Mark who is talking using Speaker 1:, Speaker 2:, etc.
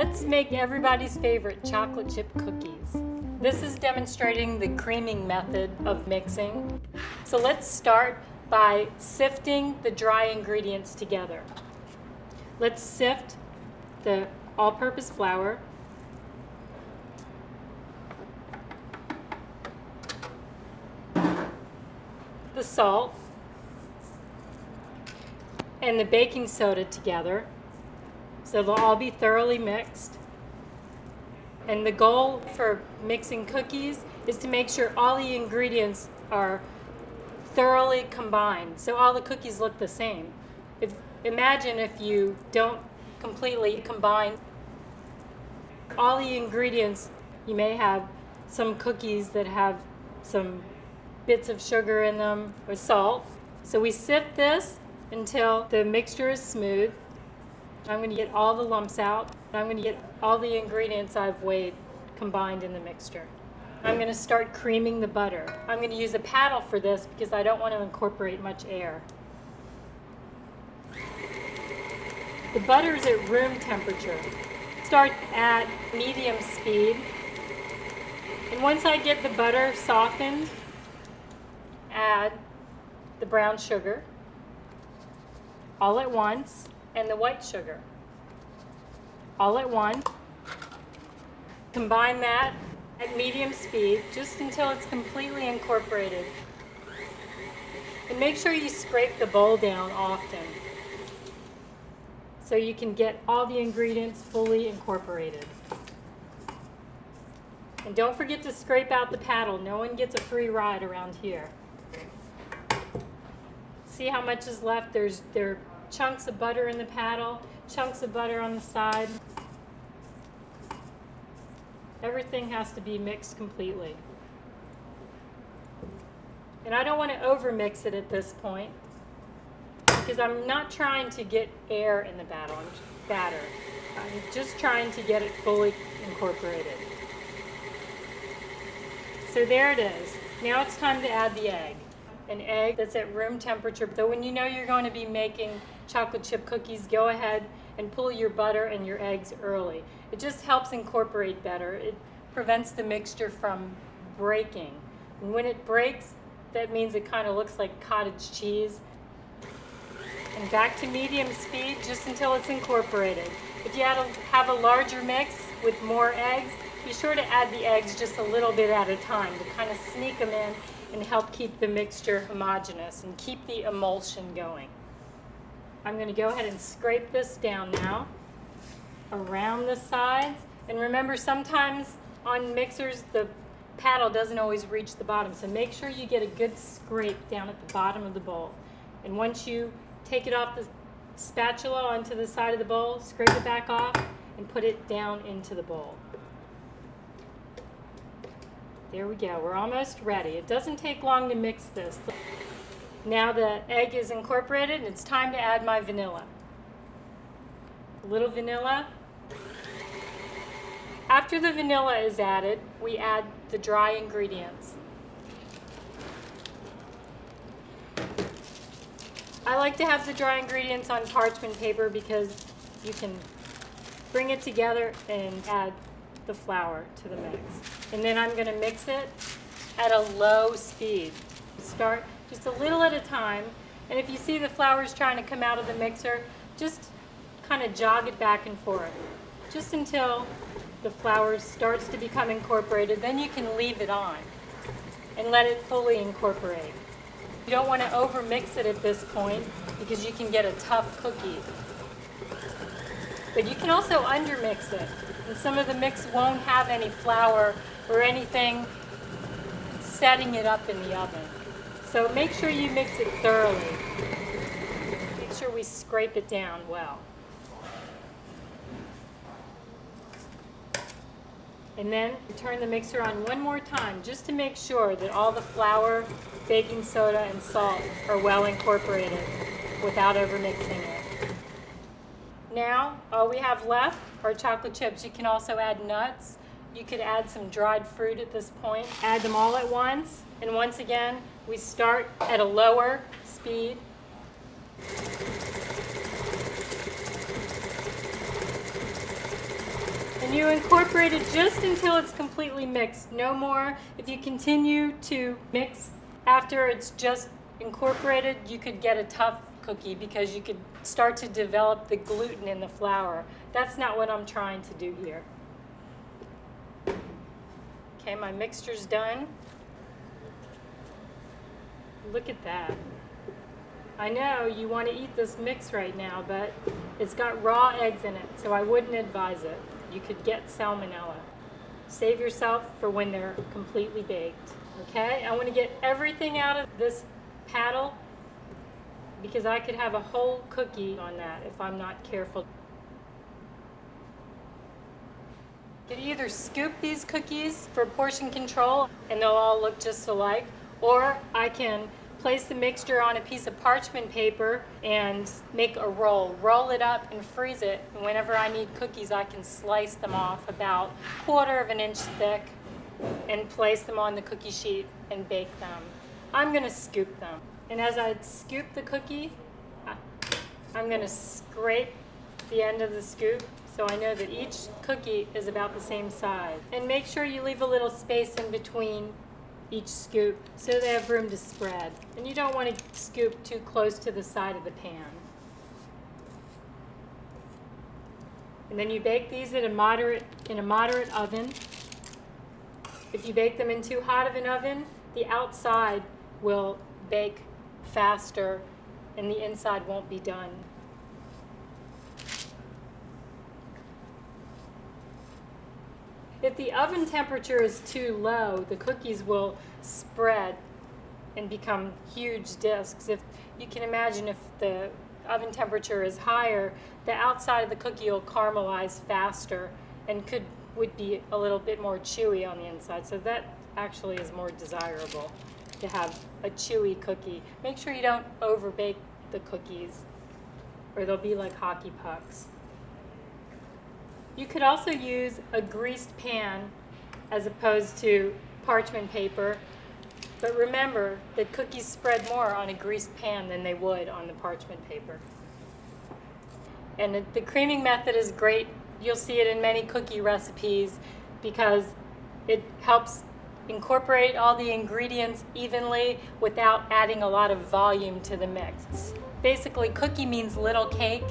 Speaker 1: Let's make everybody's favorite chocolate chip cookies. This is demonstrating the creaming method of mixing. So let's start by sifting the dry ingredients together. Let's sift the all-purpose flour, the salt, and the baking soda together, so they'll all be thoroughly mixed. And the goal for mixing cookies is to make sure all the ingredients are thoroughly combined, so all the cookies look the same. Imagine if you don't completely combine all the ingredients. You may have some cookies that have some bits of sugar in them or salt. So we sift this until the mixture is smooth. I'm going to get all the lumps out. I'm going to get all the ingredients I've weighed combined in the mixture. I'm going to start creaming the butter. I'm going to use a paddle for this because I don't want to incorporate much air. The butter is at room temperature. Start at medium speed. And once I get the butter softened, add the brown sugar all at once and the white sugar all at once. Combine that at medium speed just until it's completely incorporated. And make sure you scrape the bowl down often so you can get all the ingredients fully incorporated. And don't forget to scrape out the paddle. No one gets a free ride around here. See how much is left? There are chunks of butter in the paddle, chunks of butter on the side. Everything has to be mixed completely. And I don't want to over-mix it at this point because I'm not trying to get air in the batter. I'm just trying to get it fully incorporated. So there it is. Now it's time to add the egg. An egg that's at room temperature. So when you know you're going to be making chocolate chip cookies, go ahead and pull your butter and your eggs early. It just helps incorporate better. It prevents the mixture from breaking. And when it breaks, that means it kind of looks like cottage cheese. And back to medium speed just until it's incorporated. If you have a larger mix with more eggs, be sure to add the eggs just a little bit at a time to kind of sneak them in and help keep the mixture homogeneous and keep the emulsion going. I'm going to go ahead and scrape this down now around the sides. And remember, sometimes on mixers the paddle doesn't always reach the bottom, so make sure you get a good scrape down at the bottom of the bowl. And once you take it off the spatula onto the side of the bowl, scrape it back off and put it down into the bowl. There we go, we're almost ready. It doesn't take long to mix this. Now the egg is incorporated and it's time to add my vanilla. A little vanilla. After the vanilla is added, we add the dry ingredients. I like to have the dry ingredients on parchment paper because you can bring it together and add the flour to the mix. And then I'm going to mix it at a low speed. Start just a little at a time, and if you see the flour is trying to come out of the mixer, just kind of jog it back and forth just until the flour starts to become incorporated. Then you can leave it on and let it fully incorporate. You don't want to over mix it at this point because you can get a tough cookie. But you can also undermix it, and some of the mix won't have any flour or anything setting it up in the oven. So make sure you mix it thoroughly. Make sure we scrape it down well. And then turn the mixer on one more time just to make sure that all the flour, baking soda, and salt are well incorporated without overmixing it. Now, all we have left are chocolate chips. You can also add nuts. You could add some dried fruit at this point. Add them all at once. And once again, we start at a lower speed. you incorporate it just until it's completely mixed, no more. If you continue to mix after it's just incorporated, you could get a tough cookie because you could start to develop the gluten in the flour. That's not what I'm trying to do here. Okay, my mixture's done. Look at that. I know you want to eat this mix right now, but it's got raw eggs in it, so I wouldn't advise it. You could get salmonella. Save yourself for when they're completely baked. Okay, I want to get everything out of this paddle because I could have a whole cookie on that if I'm not careful. You could either scoop these cookies for portion control and they'll all look just alike, or I can place the mixture on a piece of parchment paper and make a roll. Roll it up and freeze it. And whenever I need cookies, I can slice them off about 1/4 of an inch thick and place them on the cookie sheet and bake them. I'm gonna scoop them. And as I scoop the cookie, I'm gonna scrape the end of the scoop so I know that each cookie is about the same size. And make sure you leave a little space in between each scoop so they have room to spread. And you don't want to scoop too close to the side of the pan. And then you bake these in a moderate oven. If you bake them in too hot of an oven, the outside will bake faster and the inside won't be done. If the oven temperature is too low, the cookies will spread and become huge discs. If you can imagine, if the oven temperature is higher, the outside of the cookie will caramelize faster and would be a little bit more chewy on the inside. So that actually is more desirable, to have a chewy cookie. Make sure you don't overbake the cookies or they'll be like hockey pucks. You could also use a greased pan as opposed to parchment paper, but remember that cookies spread more on a greased pan than they would on the parchment paper. And the creaming method is great. You'll see it in many cookie recipes because it helps incorporate all the ingredients evenly without adding a lot of volume to the mix. Basically, cookie means little cake.